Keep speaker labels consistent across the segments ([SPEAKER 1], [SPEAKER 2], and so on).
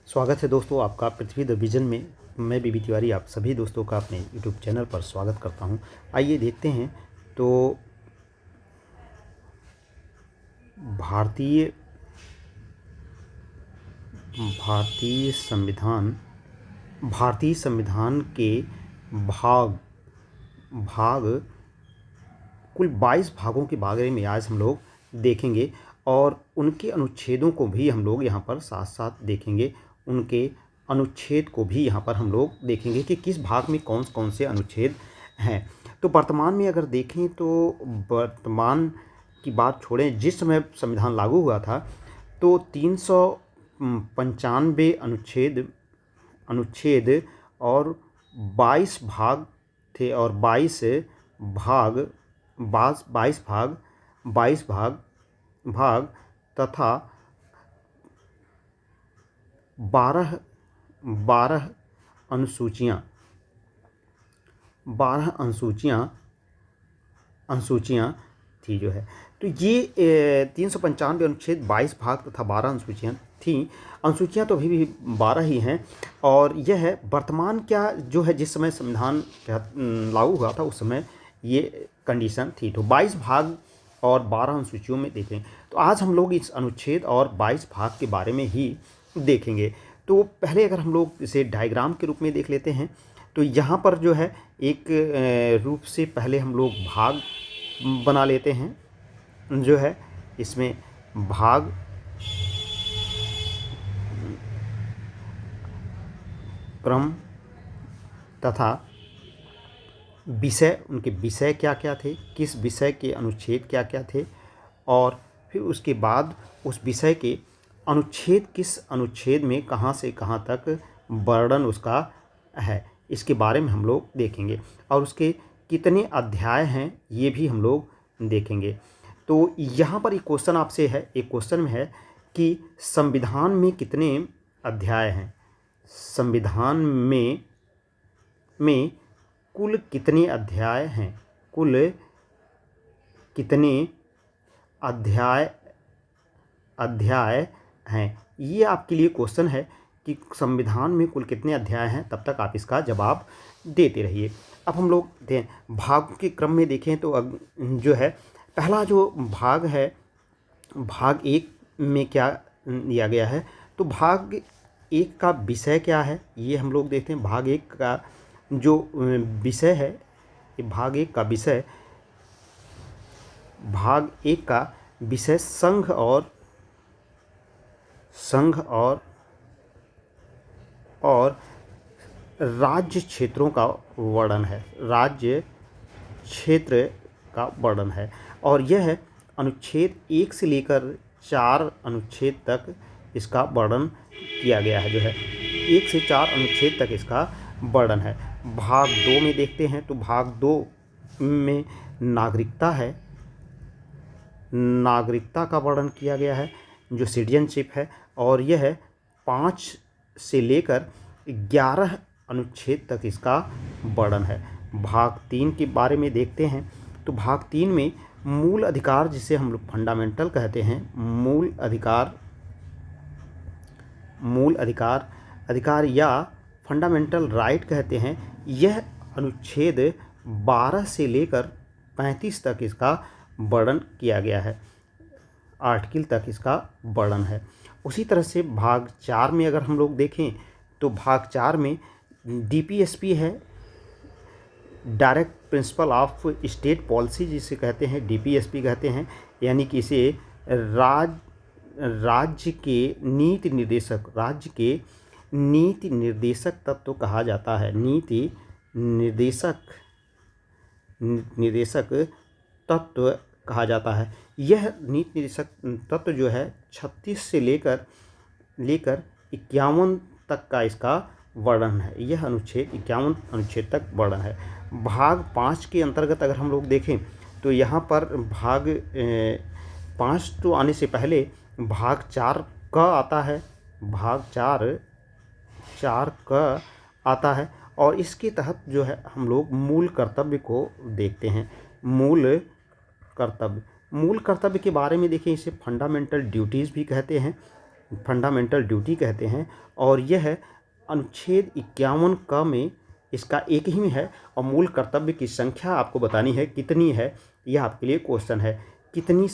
[SPEAKER 1] स्वागत है दोस्तों आपका पृथ्वी द विजन में। मैं बीबी तिवारी आप सभी दोस्तों का अपने यूट्यूब चैनल पर स्वागत करता हूं। आइए देखते हैं तो भारतीय संविधान के भाग कुल 22 भागों के बारे में आज हम लोग देखेंगे और उनके अनुच्छेदों को भी हम लोग यहाँ पर साथ साथ देखेंगे। उनके अनुच्छेद को भी यहाँ पर हम लोग देखेंगे कि किस भाग में कौन कौन से अनुच्छेद हैं। तो वर्तमान में अगर देखें तो वर्तमान की बात छोड़ें, जिस समय संविधान लागू हुआ था तो 395 अनुच्छेद और 22 भाग थे और 22 भाग तथा 12 अनुसूचियाँ थी जो है। तो ये 395 अनुच्छेद, 22 भाग तथा 12 अनुसूचियाँ थीं। अनुसूचियाँ तो अभी भी 12 ही हैं और यह है वर्तमान क्या जो है, जिस समय संविधान लागू हुआ था उस समय ये कंडीशन थी। तो 22 भाग और 12 अनुसूचियों में देख रहे हैं। तो आज हम लोग इस अनुच्छेद और 22 भाग के बारे में ही देखेंगे। तो पहले अगर हम लोग इसे डायग्राम के रूप में देख लेते हैं तो यहाँ पर जो है एक रूप से पहले हम लोग भाग बना लेते हैं जो है। इसमें भाग क्रम तथा विषय, उनके विषय क्या क्या थे, किस विषय के अनुच्छेद क्या क्या थे, और फिर उसके बाद उस विषय के अनुच्छेद किस अनुच्छेद में कहाँ से कहाँ तक वर्णन उसका है, इसके बारे में हम लोग देखेंगे। और उसके कितने अध्याय हैं ये भी हम लोग देखेंगे। तो यहाँ पर एक क्वेश्चन आपसे है, एक क्वेश्चन में है कि संविधान में कितने अध्याय हैं, संविधान में कुल कितने अध्याय हैं, कुल कितने अध्याय हैं। ये आपके लिए क्वेश्चन है कि संविधान में कुल कितने अध्याय हैं। तब तक आप इसका जवाब देते रहिए। अब हम लोग भाग के क्रम में देखें तो जो है पहला जो भाग है, भाग 1 में क्या दिया गया है। तो भाग 1 का विषय क्या है ये हम लोग देखते हैं। भाग 1 का जो विषय है, भाग 1 का विषय संघ और राज्य क्षेत्रों का वर्णन है, राज्य क्षेत्र का वर्णन है। और यह अनुच्छेद 1 से लेकर 4 अनुच्छेद तक इसका वर्णन किया गया है जो है। 1 से 4 अनुच्छेद तक इसका वर्णन है। भाग 2 में देखते हैं तो भाग 2 में नागरिकता है, नागरिकता का वर्णन किया गया है जो सिटीजनशिप है। और यह 5 से लेकर 11 अनुच्छेद तक इसका वर्णन है। भाग 3 के बारे में देखते हैं तो भाग 3 में मूल अधिकार, जिसे हम लोग फंडामेंटल कहते हैं, मूल अधिकार या फंडामेंटल राइट कहते हैं। यह अनुच्छेद 12 से लेकर 35 तक इसका वर्णन किया गया है, आर्टिकल तक इसका वर्णन है। उसी तरह से भाग 4 में अगर हम लोग देखें तो भाग 4 में DPSP है, direct principle of state policy जिसे कहते हैं, DPSP कहते हैं। यानी कि इसे राज्य के नीति निर्देशक तत्व कहा जाता है, नीति निर्देशक तत्व कहा जाता है। यह नीति निर्देशक तत्व जो है 36 से लेकर 51 तक का इसका वर्णन है। यह अनुच्छेद 51 अनुच्छेद तक वर्णन है। भाग 5 के अंतर्गत अगर हम लोग देखें तो यहाँ पर भाग 5 तो आने से पहले भाग 4 का आता है, भाग 4 का आता है। और इसके तहत जो है हम लोग मूल कर्तव्य को देखते हैं। मूल कर्तव्य के बारे में देखें, इसे फंडामेंटल ड्यूटीज़ भी कहते हैं। फंडामेंटल ड्यूटी कहते हैं। और यह अनुच्छेद 51 क में इसका एक ही में है। और मूल कर्तव्य की संख्या आपको बतानी है कितनी है, यह आपके लिए क्वेश्चन है। कितनी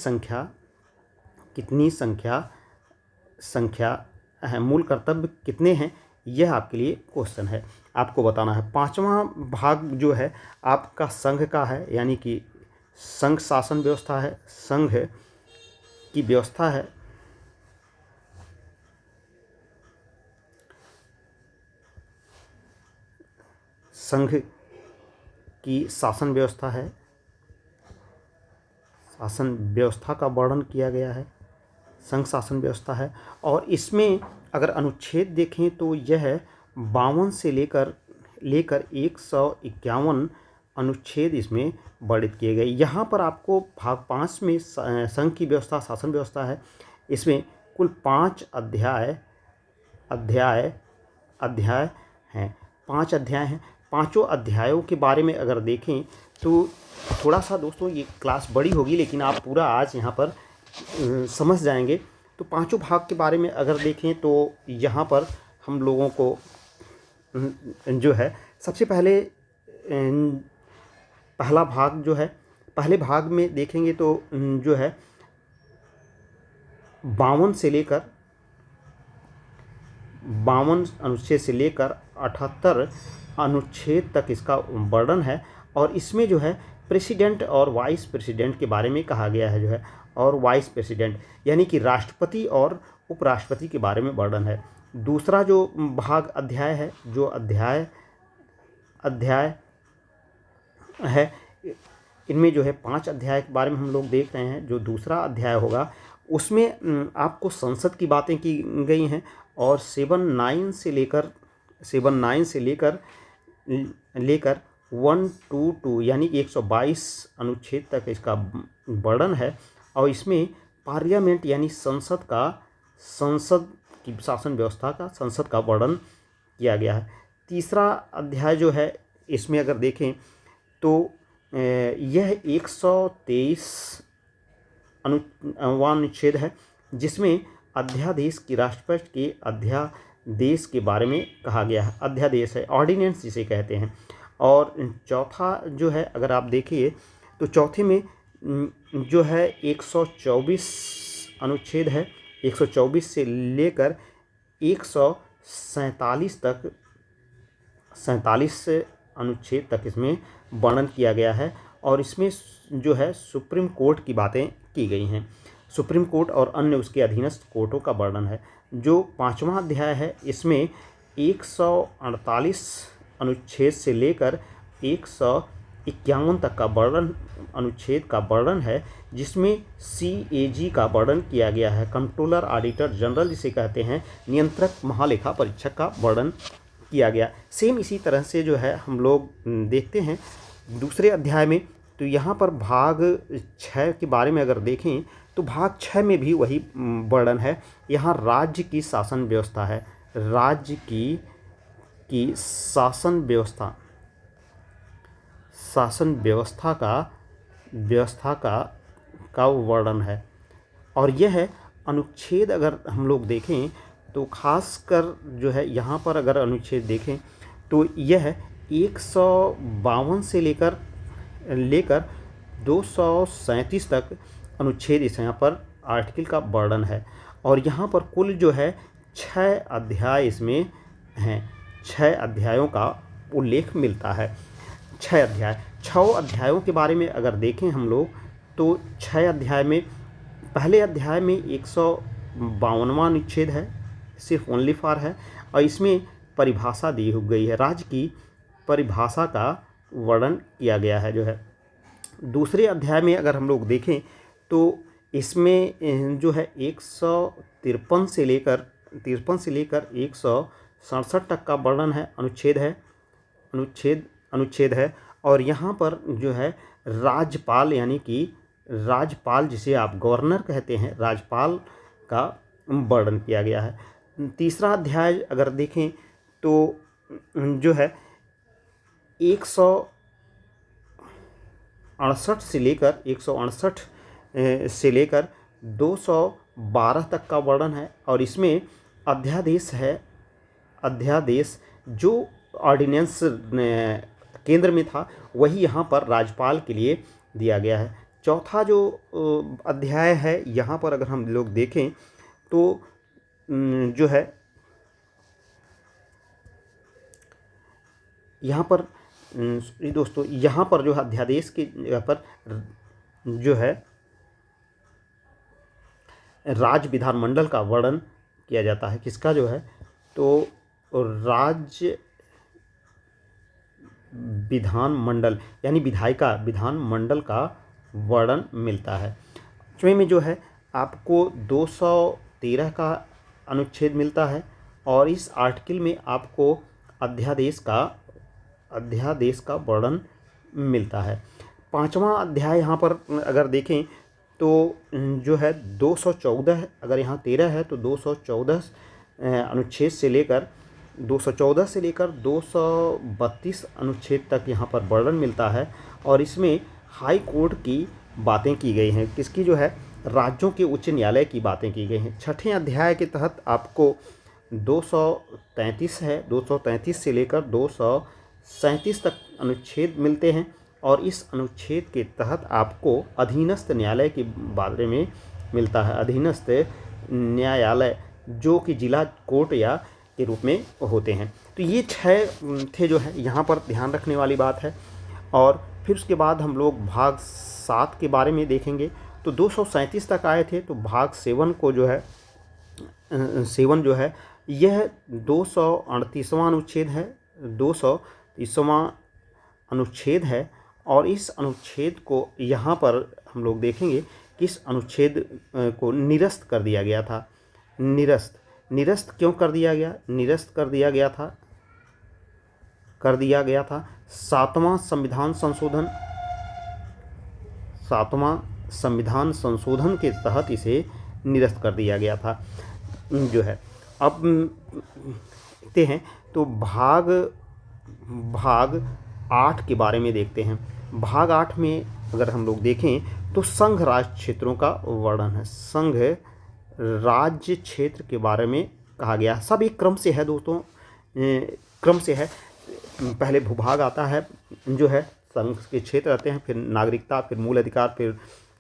[SPEAKER 1] संख्या है, मूल कर्तव्य कितने हैं, यह आपके लिए क्वेश्चन है, आपको बताना है। पांचवा भाग जो है आपका संघ का है, यानी कि संघ शासन व्यवस्था है, संघ की व्यवस्था है। संघ की शासन व्यवस्था है, शासन व्यवस्था का वर्णन किया गया है, संघ शासन व्यवस्था है। और इसमें अगर अनुच्छेद देखें तो यह 52 से लेकर 151 अनुच्छेद इसमें वर्णित किए गए। यहाँ पर आपको भाग 5 में संघ की व्यवस्था शासन व्यवस्था है। इसमें कुल 5 अध्याय हैं, 5 अध्याय हैं। पांचों अध्यायों के बारे में अगर देखें तो थोड़ा सा दोस्तों ये क्लास बड़ी होगी, लेकिन आप पूरा आज यहाँ पर समझ जाएंगे। तो पांचों भाग के बारे में अगर देखें तो यहाँ पर हम लोगों को जो है सबसे पहले पहला भाग जो है, पहले भाग में देखेंगे तो जो है 52 अनुच्छेद से लेकर 78 अनुच्छेद तक इसका वर्णन है। और इसमें जो है प्रेसिडेंट और वाइस प्रेसिडेंट के बारे में कहा गया है जो है, और वाइस प्रेसिडेंट यानी कि राष्ट्रपति और उपराष्ट्रपति के बारे में वर्णन है। दूसरा जो भाग अध्याय है, जो अध्याय है, इनमें जो है 5 अध्याय के बारे में हम लोग देख रहे हैं। जो दूसरा अध्याय होगा उसमें आपको संसद की बातें की गई हैं, और 79 से लेकर 122 यानी कि 122 अनुच्छेद तक इसका वर्णन है। और इसमें पार्लियामेंट यानी संसद की शासन व्यवस्था का, संसद का वर्णन किया गया है। तीसरा अध्याय जो है इसमें अगर देखें तो यह 123 अनुच्छेद है, जिसमें अध्यादेश की राष्ट्रपति के अध्यादेश के बारे में कहा गया है। अध्यादेश है, ऑर्डिनेंस जिसे कहते हैं। और चौथा जो है अगर आप देखिए तो चौथे में जो है 124 अनुच्छेद है, 124 से लेकर 147 तक 47 अनुच्छेद तक इसमें वर्णन किया गया है। और इसमें जो है सुप्रीम कोर्ट की बातें की गई हैं, सुप्रीम कोर्ट और अन्य उसके अधीनस्थ कोर्टों का वर्णन है। जो पांचवा अध्याय है इसमें 148 अनुच्छेद से लेकर 151 तक का अनुच्छेद का वर्णन है, जिसमें CAG का वर्णन किया गया है, कंट्रोलर ऑडिटर जनरल जिसे कहते हैं, नियंत्रक महालेखा परीक्षक का वर्णन किया गया। सेम इसी तरह से जो है हम लोग देखते हैं दूसरे अध्याय में। तो यहाँ पर भाग 6 के बारे में अगर देखें तो भाग 6 में भी वही वर्णन है। यहाँ राज्य की शासन व्यवस्था है, राज्य की शासन व्यवस्था का वर्णन है। और यह है अनुच्छेद अगर हम लोग देखें तो खासकर जो है यहाँ पर अगर अनुच्छेद देखें तो यह 152 से लेकर 237 तक अनुच्छेद इस यहाँ पर आर्टिकल का वर्णन है। और यहाँ पर कुल जो है 6 अध्याय इसमें हैं, 6 अध्यायों का उल्लेख मिलता है। 6 अध्यायों के बारे में अगर देखें हम लोग तो 6 अध्याय में पहले अध्याय में 152वां अनुच्छेद है, सिर्फ ओनली फॉर है, और इसमें परिभाषा दी गई है, राज्य की परिभाषा का वर्णन किया गया है जो है। दूसरे अध्याय में अगर हम लोग देखें तो इसमें जो है 153 से लेकर 167 तक का वर्णन है, अनुच्छेद है। और यहाँ पर जो है राज्यपाल यानी कि राज्यपाल जिसे आप गवर्नर कहते हैं, राज्यपाल का वर्णन किया गया है। तीसरा अध्याय अगर देखें तो जो है 168 से लेकर 200 12 तक का वर्णन है। और इसमें अध्यादेश है, अध्यादेश जो ऑर्डिनेंस केंद्र में था वही यहाँ पर राज्यपाल के लिए दिया गया है। चौथा जो अध्याय है यहाँ पर अगर हम लोग देखें तो जो है यहाँ पर दोस्तों यहाँ पर जो है अध्यादेश के जगह पर जो है राज्य विधानमंडल का वर्णन किया जाता है। किसका जो है तो राज्य विधानमंडल यानी विधायिका विधानमंडल का वर्णन मिलता है। पाँचवें में जो है आपको 213 का अनुच्छेद मिलता है और इस आर्टिकल में आपको अध्यादेश का वर्णन मिलता है। पाँचवां अध्याय यहाँ पर अगर देखें तो जो है 214, अगर यहाँ 13 है तो 214 अनुच्छेद से लेकर 214 से लेकर 232 अनुच्छेद तक यहाँ पर वर्णन मिलता है। और इसमें हाई कोर्ट की बातें की गई हैं, किसकी जो है राज्यों के उच्च न्यायालय की बातें की गई हैं। छठे अध्याय के तहत आपको 233 है, 233 से लेकर 237 तक अनुच्छेद मिलते हैं। और इस अनुच्छेद के तहत आपको अधीनस्थ न्यायालय के बारे में मिलता है। अधीनस्थ न्यायालय जो कि जिला कोर्ट या के रूप में होते हैं। तो ये 6 थे जो है यहाँ पर ध्यान रखने वाली बात है। और फिर उसके बाद हम लोग भाग 7 के बारे में देखेंगे। तो 237 तक आए थे, तो भाग 7 को जो है 7 जो है यह 238वां अनुच्छेद है, 230वां अनुच्छेद है। और इस अनुच्छेद को यहाँ पर हम लोग देखेंगे कि इस अनुच्छेद को निरस्त कर दिया गया था। निरस्त क्यों कर दिया गया? निरस्त कर दिया गया था 7वां संविधान संशोधन के तहत इसे निरस्त कर दिया गया था जो है। अब देखते हैं तो भाग 8 के बारे में देखते हैं। भाग 8 में अगर हम लोग देखें तो संघ राज्य क्षेत्रों का वर्णन है। संघ राज्य क्षेत्र के बारे में कहा गया। सब एक क्रम से है दोस्तों, क्रम से है। पहले भूभाग आता है जो है, संघ के क्षेत्र आते हैं, फिर नागरिकता, फिर मूल अधिकार, फिर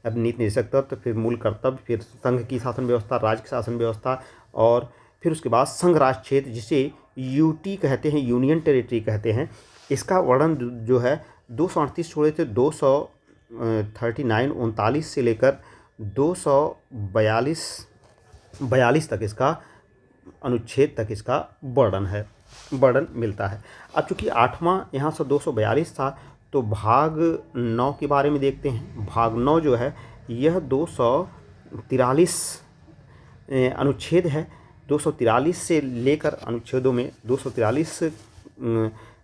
[SPEAKER 1] नीति निर्देशक तत्व, फिर मूल कर्तव्य, फिर संघ की शासन व्यवस्था, राज्य की शासन व्यवस्था, और फिर उसके बाद संघ राज्य क्षेत्र जिसे यूटी कहते हैं, यूनियन टेरिटरी कहते हैं। इसका वर्णन जो है 238 छोड़े थे 239 से लेकर 242 तक इसका अनुच्छेद तक इसका वर्णन मिलता है। अब चूँकि 8वां यहाँ से 242 था तो भाग 9 के बारे में देखते हैं। भाग 9 जो है यह 243 अनुच्छेद है। 243 से लेकर अनुच्छेदों में 243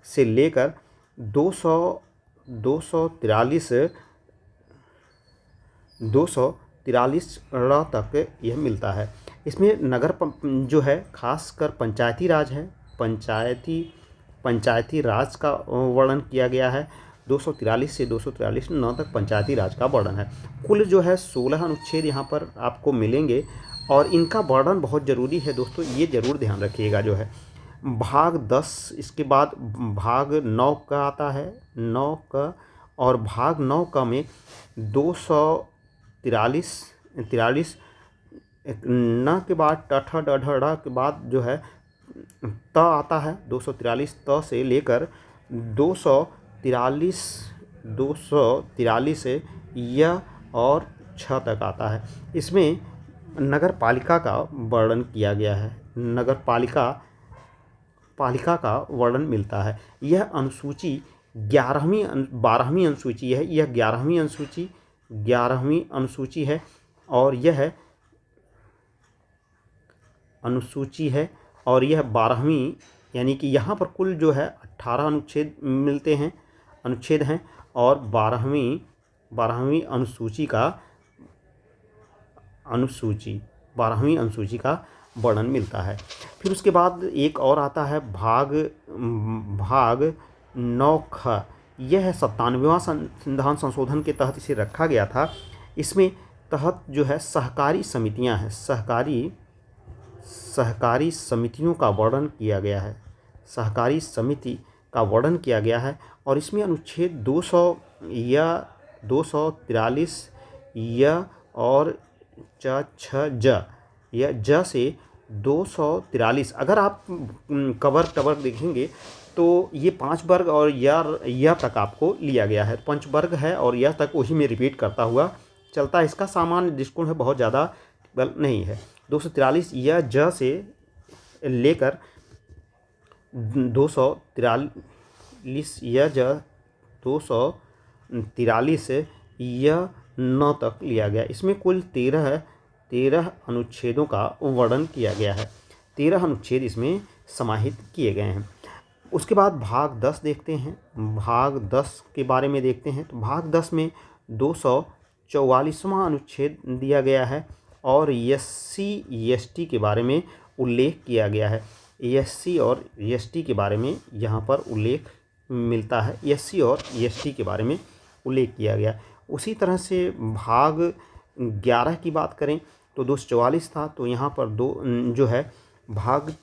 [SPEAKER 1] से लेकर 243 तक यह मिलता है। इसमें नगर जो है खासकर पंचायती राज है, पंचायती राज का वर्णन किया गया है। 243 से 243 तक पंचायती राज का वर्णन है। कुल जो है 16 अनुच्छेद यहाँ पर आपको मिलेंगे और इनका वर्णन बहुत ज़रूरी है दोस्तों, ये ज़रूर ध्यान रखिएगा जो है। भाग 10 इसके बाद भाग 9 का आता है, 9 का, और भाग 9 का में 243 न के बाद ढ के बाद जो है त आता है। 243 त से लेकर 243 से य और छ तक आता है। इसमें नगर पालिका का वर्णन किया गया है। नगर पालिका का वर्णन मिलता है। यह अनुसूची 12वीं अनुसूची है। यह 11वीं अनुसूची है और यह अनुसूची है और यह 12वीं, यानी कि यहाँ पर कुल जो है 18 अनुच्छेद हैं और 12वीं अनुसूची का वर्णन मिलता है। फिर उसके बाद एक और आता है भाग 9 ख। यह 97वां संविधान संशोधन के तहत इसे रखा गया था। इसमें तहत जो है सहकारी समितियां हैं, सहकारी समितियों का वर्णन किया गया है, सहकारी समिति का वर्णन किया गया है। और इसमें अनुच्छेद 200 या 243 या और ज से 243, अगर आप कवर देखेंगे तो ये 5 वर्ग और या तक आपको लिया गया है। 5 वर्ग है और यह तक वही में रिपीट करता हुआ चलता है। इसका सामान्य दृष्टिकोण है, बहुत ज़्यादा बल नहीं है। 243 या ज से लेकर 243 या ज 243 या न तक लिया गया। इसमें कुल 13 अनुच्छेदों का वर्णन किया गया है। 13 अनुच्छेद इसमें समाहित किए गए हैं। उसके बाद भाग 10 देखते हैं। भाग 10 के बारे में देखते हैं तो भाग 10 में 244वां अनुच्छेद दिया गया है और SC ST के बारे में उल्लेख किया गया है। SC और ST के बारे में यहाँ पर उल्लेख मिलता है। SC और ST के बारे में उल्लेख किया गया। उसी तरह से भाग 11 की बात करें तो 244 था, तो यहाँ पर जो है भाग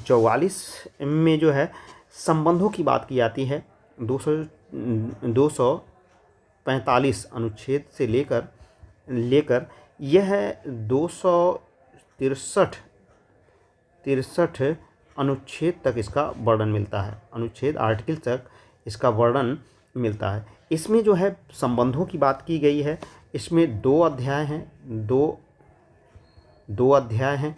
[SPEAKER 1] 44 में जो है संबंधों की बात की जाती है। 245 अनुच्छेद से लेकर यह 263 अनुच्छेद तक इसका वर्णन मिलता है। अनुच्छेद आर्टिकल तक इसका वर्णन मिलता है। इसमें जो है संबंधों की बात की गई है। इसमें 2 अध्याय हैं, दो अध्याय हैं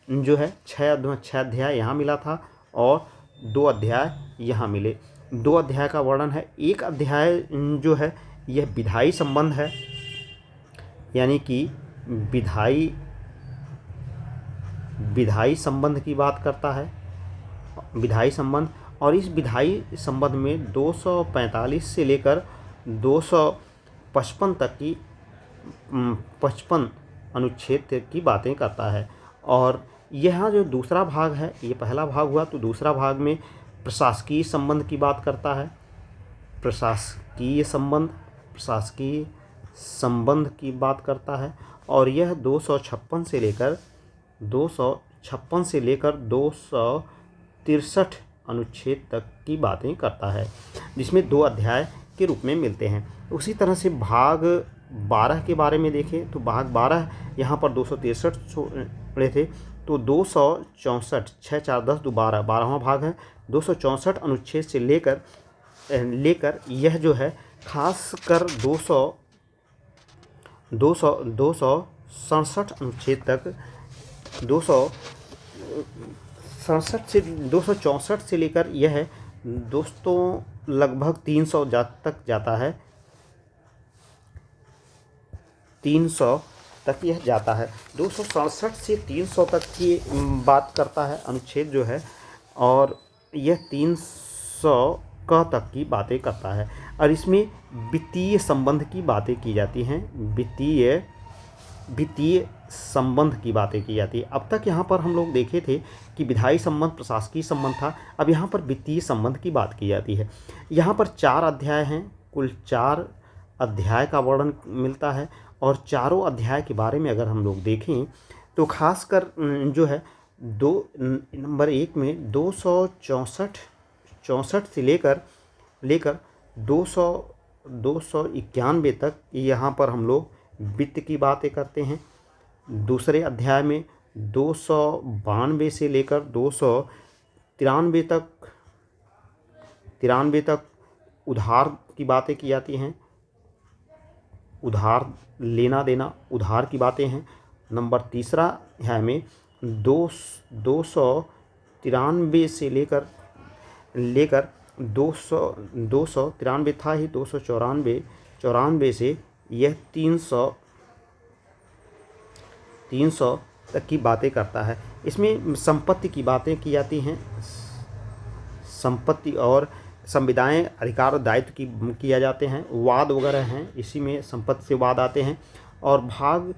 [SPEAKER 1] जो है 6 अध्याय यहाँ मिला था और 2 अध्याय यहाँ मिले। 2 अध्याय का वर्णन है। एक अध्याय जो है यह विधायी संबंध है, यानी कि विधायी संबंध की बात करता है, विधायी संबंध। और इस विधायी संबंध में 245 से लेकर 255 तक की 55 अनुच्छेद की बातें करता है। और यह जो दूसरा भाग है, ये पहला भाग हुआ, तो दूसरा भाग में प्रशासकीय संबंध की बात करता है। प्रशासकीय संबंध की बात करता है और यह 256 से लेकर 263 अनुच्छेद तक की बातें करता है, जिसमें 2 अध्याय के रूप में मिलते हैं। उसी तरह से भाग 12 के बारे में देखें तो भाग 12 यहाँ पर 263 छोड़े थे, तो 264 6 4 10 2 12 12वां भाग है। 264 अनुच्छेद से लेकर यह जो है खासकर 267 अनुच्छेद तक 264 से लेकर यह दोस्तों लगभग 300 तक जाता है, 300 तक यह जाता है। 267 से 300 तक की बात करता है अनुच्छेद जो है, और यह 300 तक की बातें करता है। और इसमें वित्तीय संबंध की बातें की जाती हैं, वित्तीय संबंध की बातें की जाती है। अब तक यहाँ पर हम लोग देखे थे कि विधायी संबंध, प्रशासकीय संबंध था। अब यहाँ पर वित्तीय संबंध की बात की जाती है। यहाँ पर 4 अध्याय हैं, कुल 4 अध्याय का वर्णन मिलता है। और चारों अध्याय के बारे में अगर हम लोग देखें तो खासकर जो है नंबर 1 में 264 से लेकर 291 तक यहाँ पर हम लोग वित्त की बातें करते हैं। दूसरे अध्याय में 292 से लेकर 293 तक उधार की बातें की जाती हैं, उधार लेना देना, उधार की बातें हैं। नंबर तीसरा अध्याय में 293 से लेकर 293 था ही, 294 से यह 300 तक की बातें करता है। इसमें संपत्ति की बातें की जाती हैं, संपत्ति और संविदाएं, अधिकार और दायित्व की किया जाते हैं, वाद वगैरह हैं, इसी में संपत्ति से वाद आते हैं। और भाग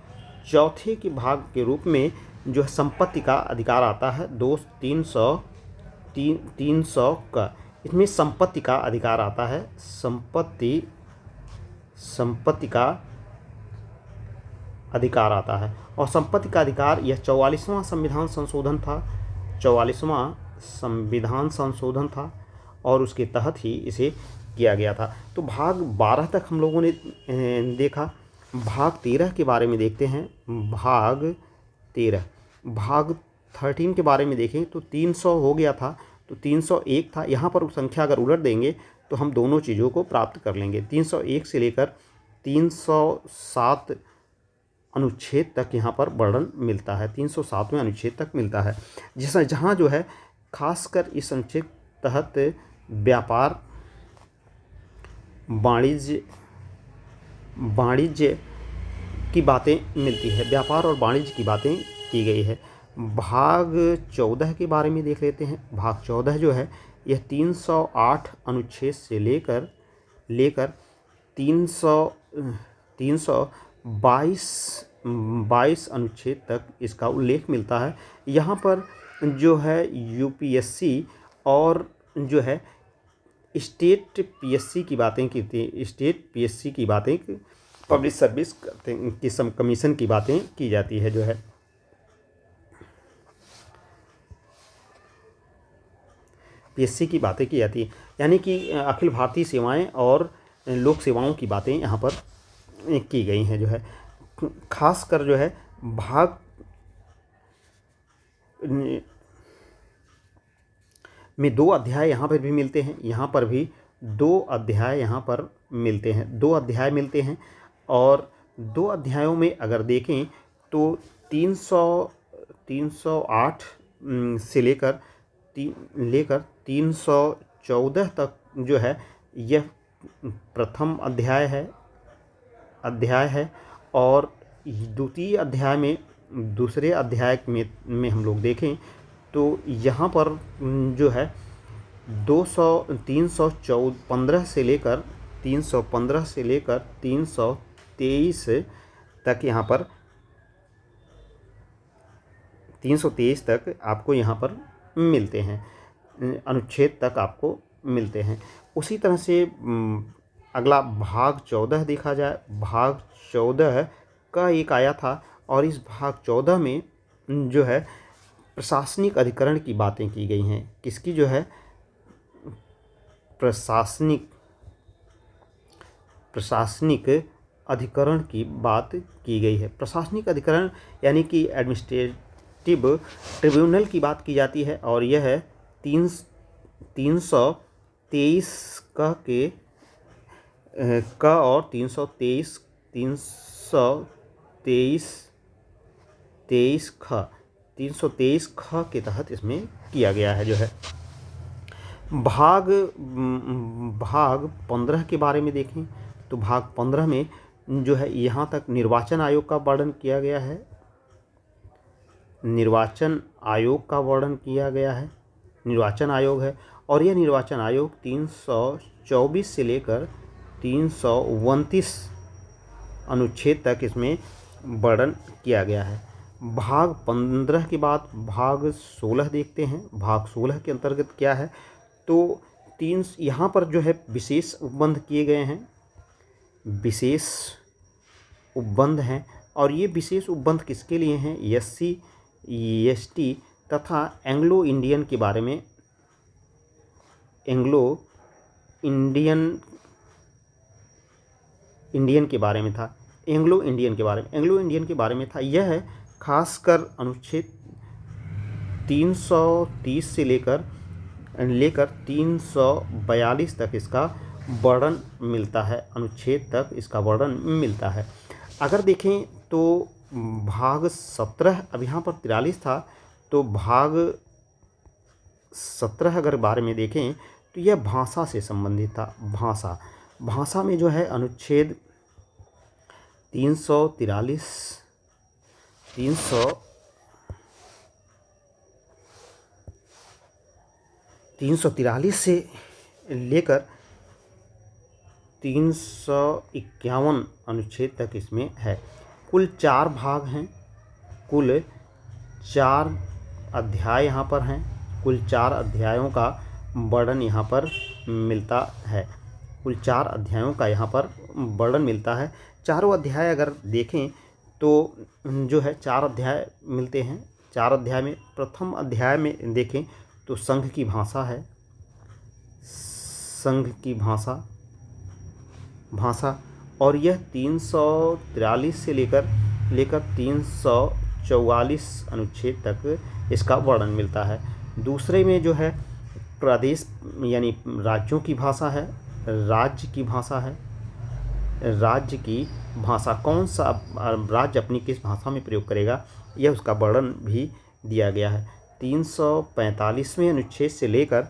[SPEAKER 1] चौथे के भाग के रूप में जो है संपत्ति का अधिकार आता है 300 का। इसमें संपत्ति का अधिकार आता है, संपत्ति का अधिकार आता है। और संपत्ति का अधिकार यह 44वां संविधान संशोधन था, 44वां संविधान संशोधन था और उसके तहत ही इसे किया गया था। तो भाग 12 तक हम लोगों ने देखा। भाग 13 के बारे में देखते हैं। भाग 13, भाग 13 के बारे में देखें तो 300 हो गया था, तो 301 था। यहाँ पर संख्या अगर उलट देंगे तो हम दोनों चीज़ों को प्राप्त कर लेंगे। 301 से लेकर 307 अनुच्छेद तक यहाँ पर वर्णन मिलता है, 307वें अनुच्छेद तक मिलता है, जिसमें जहाँ जो है खासकर इस अनुच्छेद तहत व्यापार, वाणिज्य की बातें मिलती है, व्यापार और वाणिज्य की बातें की गई है। भाग 14 के बारे में देख लेते हैं। भाग 14 जो है यह 308 अनुच्छेद से लेकर 322 अनुच्छेद तक इसका उल्लेख मिलता है। यहाँ पर जो है यूपीएससी और जो है स्टेट पीएससी की बातें की थी, स्टेट पीएससी की बातें, पब्लिक सर्विस की कमीशन की बातें की जाती है। जो है पीएससी की बातें की जाती है, यानी कि अखिल भारतीय सेवाएं और लोक सेवाओं की बातें यहाँ पर की गई हैं। जो है खासकर जो है भाग में 2 अध्याय यहाँ पर भी मिलते हैं, यहाँ पर भी 2 अध्याय यहाँ पर मिलते हैं, 2 अध्याय मिलते हैं। और 2 अध्यायों में अगर देखें तो 308 से लेकर 314 तक जो है यह प्रथम अध्याय है। और द्वितीय अध्याय में, दूसरे अध्याय में हम लोग देखें तो यहाँ पर जो है 315 से लेकर 323 तक यहाँ पर 323 तक आपको यहाँ पर मिलते हैं, अनुच्छेद तक आपको मिलते हैं। उसी तरह से अगला भाग 14 देखा जाए। भाग 14 का एक आया था और इस भाग 14 में जो है प्रशासनिक अधिकरण की बातें की गई हैं। किसकी? जो है प्रशासनिक अधिकरण की बात की गई है। प्रशासनिक अधिकरण यानी कि एडमिनिस्ट्रेटिव ट्रिब्यूनल की बात की जाती है और यह है 323 का और 323 ख के तहत इसमें किया गया है। जो है भाग 15 के बारे में देखें तो भाग 15 में जो है यहाँ तक निर्वाचन आयोग का वर्णन किया गया है, निर्वाचन आयोग का वर्णन किया गया है। निर्वाचन आयोग है और यह निर्वाचन आयोग 324 से लेकर 329 अनुच्छेद तक इसमें वर्णन किया गया है। भाग 15 के बाद भाग 16 देखते हैं। भाग 16 के अंतर्गत क्या है तो यहाँ पर जो है विशेष उपबंध किए गए हैं, विशेष उपबंध हैं। और ये विशेष उपबंध किसके लिए हैं? SC ST तथा एंग्लो इंडियन के बारे में, एंग्लो इंडियन के बारे में था, एंग्लो इंडियन के बारे में था। यह है खासकर अनुच्छेद 330 से लेकर 342 तक इसका वर्णन मिलता है, अनुच्छेद तक इसका वर्णन मिलता है। अगर देखें तो भाग 17, अब यहाँ पर 43 था, तो भाग 17 अगर बारे में देखें तो यह भाषा से संबंधित था। भाषा में जो है अनुच्छेद 343 से लेकर 351 अनुच्छेद तक इसमें है। कुल 4 भाग हैं, कुल 4 अध्याय यहाँ पर हैं। कुल 4 अध्यायों का वर्णन यहाँ पर मिलता है। कुल 4 अध्यायों का यहाँ पर वर्णन मिलता है। चारों अध्याय अगर देखें तो जो है 4 अध्याय मिलते हैं। 4 अध्याय में प्रथम अध्याय में देखें तो संघ की भाषा है, संघ की भाषा और यह 343 से लेकर 344 अनुच्छेद तक इसका वर्णन मिलता है। दूसरे में जो है प्रदेश यानी राज्यों की भाषा है, राज्य की भाषा है। राज्य की भाषा, कौन सा राज्य अपनी किस भाषा में प्रयोग करेगा, यह उसका वर्णन भी दिया गया है। 345वें अनुच्छेद से लेकर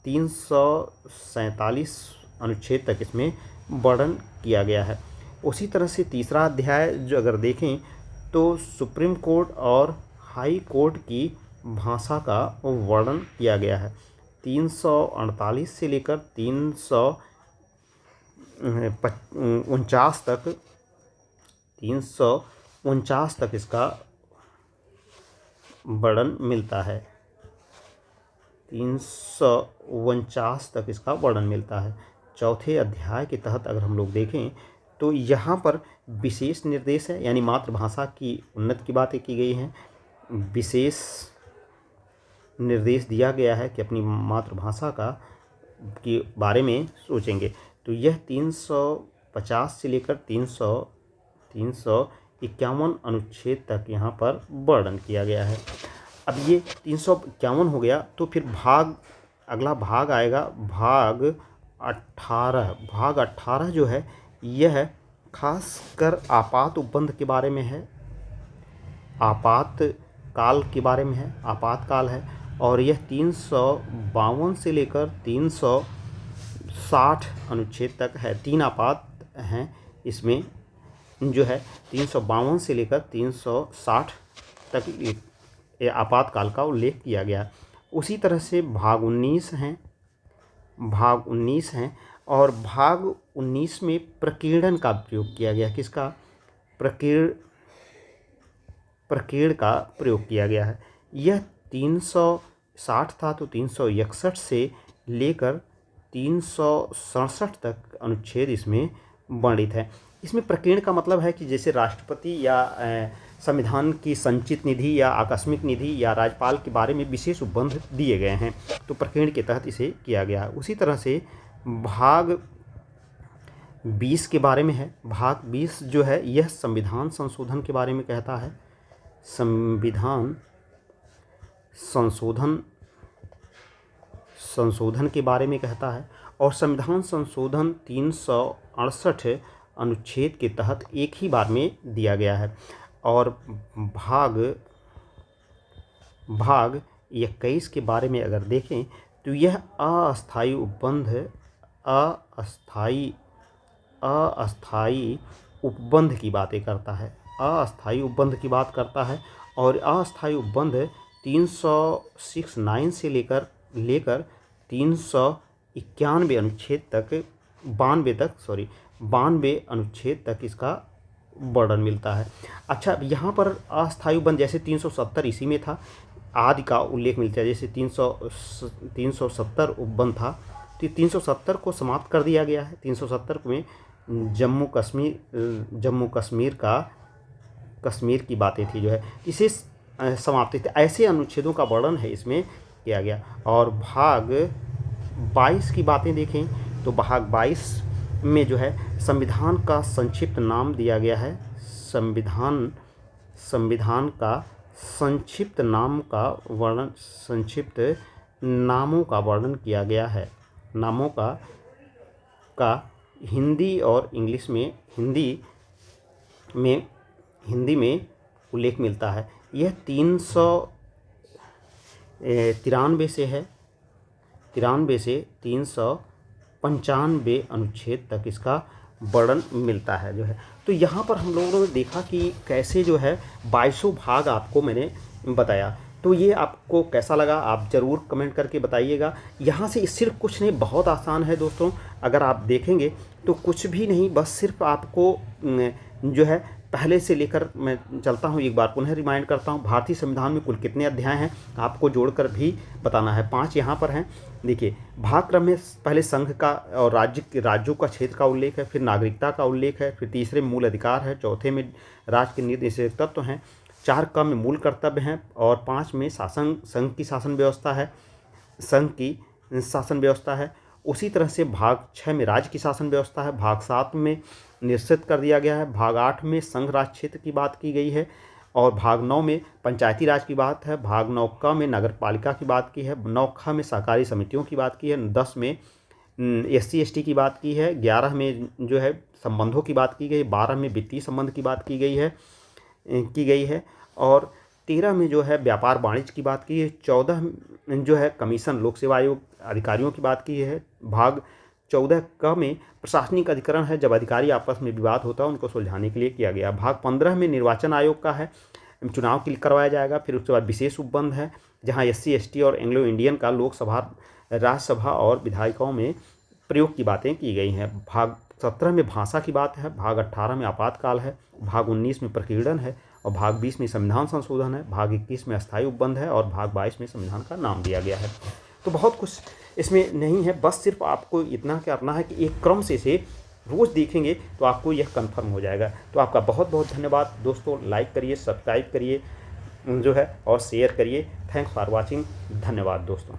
[SPEAKER 1] 347 अनुच्छेद तक इसमें वर्णन किया गया है। उसी तरह से तीसरा अध्याय जो अगर देखें तो सुप्रीम कोर्ट और हाई कोर्ट की भाषा का वर्णन किया गया है। 348 से लेकर 349 तक इसका वर्णन मिलता है। 349 तक इसका वर्णन मिलता है। चौथे अध्याय के तहत अगर हम लोग देखें तो यहाँ पर विशेष निर्देश है, यानी मातृभाषा की उन्नति की बातें की गई हैं। विशेष निर्देश दिया गया है कि अपनी मातृभाषा का के बारे में सोचेंगे। तो यह 350 से लेकर 351 अनुच्छेद तक यहाँ पर वर्णन किया गया है। अब ये 351 हो गया, तो फिर अगला भाग आएगा भाग 18। भाग 18 जो है यह खासकर आपात उपबंध के बारे में है, आपातकाल के बारे में है, आपातकाल है। और यह 352 से लेकर 360 अनुच्छेद तक है। 3 आपात हैं इसमें जो है, 352 से लेकर 360 तक आपातकाल का उल्लेख किया गया। उसी तरह से भाग 19 हैं और भाग 19 में प्रकीर्णन का प्रयोग किया गया। किसका? प्रकीर्ण का प्रयोग किया गया है। यह 360 था तो 361 से लेकर 367 तक अनुच्छेद इसमें वर्णित है। इसमें प्रकीर्ण का मतलब है कि जैसे राष्ट्रपति या संविधान की संचित निधि या आकस्मिक निधि या राज्यपाल के बारे में विशेष उपबंध दिए गए हैं, तो प्रकीर्ण के तहत इसे किया गया है। उसी तरह से भाग 20 के बारे में है। भाग 20 जो है यह संविधान संशोधन के बारे में कहता है। संविधान संशोधन के बारे में कहता है। और संविधान संशोधन 368 अनुच्छेद के तहत एक ही बार में दिया गया है। और भाग 21 के बारे में अगर देखें तो यह अस्थायी उपबंध की बातें करता है। अस्थायी उपबंध की बात करता है। और अस्थायी उपबंध 369 से लेकर 391 अनुच्छेद तक 92 अनुच्छेद तक इसका वर्णन मिलता है। अच्छा, यहाँ पर अस्थायी उपबंध जैसे 370 इसी में था, आदि का उल्लेख मिलता है। जैसे 370 उपबंध था तो 370 को समाप्त कर दिया गया है। 370 में जम्मू कश्मीर की बातें थी जो है, इसे समाप्त थे। ऐसे अनुच्छेदों का वर्णन है इसमें किया गया। और भाग 22 की बातें देखें तो भाग 22 में जो है संविधान का संक्षिप्त नाम दिया गया है। संविधान का संक्षिप्त नामों का वर्णन किया गया है। नामों का हिंदी और इंग्लिश में हिंदी में उल्लेख मिलता है। यह 393 से है, 93 से 395 अनुच्छेद तक इसका वर्णन मिलता है जो है। तो यहाँ पर हम लोगों ने देखा कि कैसे जो है 22 भाग आपको मैंने बताया। तो ये आपको कैसा लगा आप ज़रूर कमेंट करके बताइएगा। यहाँ से सिर्फ कुछ नहीं, बहुत आसान है दोस्तों। अगर आप देखेंगे तो कुछ भी नहीं, बस सिर्फ आपको जो है पहले से लेकर मैं चलता हूँ, एक बार पुनः रिमाइंड करता हूँ। भारतीय संविधान में कुल कितने अध्याय हैं आपको जोड़कर भी बताना है। 5 यहाँ पर हैं। देखिए, भाग क्रम में पहले संघ का और राज्यों का क्षेत्र का उल्लेख है, फिर नागरिकता का उल्लेख है, फिर तीसरे में मूल अधिकार है, चौथे में राज्य के निर्देशक तत्व हैं, 4 क में मूल कर्तव्य हैं, और 5 में संघ की शासन व्यवस्था है, संघ की शासन व्यवस्था है। उसी तरह से भाग 6 में राज्य की शासन व्यवस्था है, भाग 7 में निश्चित कर दिया गया है, भाग 8 में संघ राज्य क्षेत्र की बात की गई है, और भाग 9 में पंचायती राज की बात है, भाग 9 क में नगर पालिका की बात की है, 9 ख में सहकारी समितियों की बात की है, 10 में SC ST की बात की है, 11 में जो है संबंधों की बात की गई, 12 में वित्तीय संबंध की बात की गई है, और 13 में जो है व्यापार वाणिज्य की बात की है, 14 में जो है कमीशन लोक सेवा आयोग अधिकारियों की बात की है, भाग 14 क में प्रशासनिक अधिकरण है, जब अधिकारी आपस में विवाद होता है उनको सुलझाने के लिए किया गया। भाग 15 में निर्वाचन आयोग का है, चुनाव के लिए करवाया जाएगा। फिर उसके बाद विशेष उपबंध है, जहाँ SC ST और एंग्लो इंडियन का लोकसभा, राज्यसभा और विधायिकाओं में प्रयोग की बातें की गई हैं। भाग 17 में भाषा की बात है, भाग 18 में आपातकाल है, भाग 19 में प्रकीर्णन है, और भाग 20 में संविधान संशोधन है, भाग 21 में अस्थायी उपबंध है, और भाग 22 में संविधान का नाम दिया गया है। तो बहुत कुछ इसमें नहीं है, बस सिर्फ आपको इतना करना है कि एक क्रम से इसे रोज़ देखेंगे तो आपको यह कंफर्म हो जाएगा। तो आपका बहुत बहुत धन्यवाद दोस्तों। लाइक करिए, सब्सक्राइब करिए जो है, और शेयर करिए। Thanks for watching. धन्यवाद दोस्तों।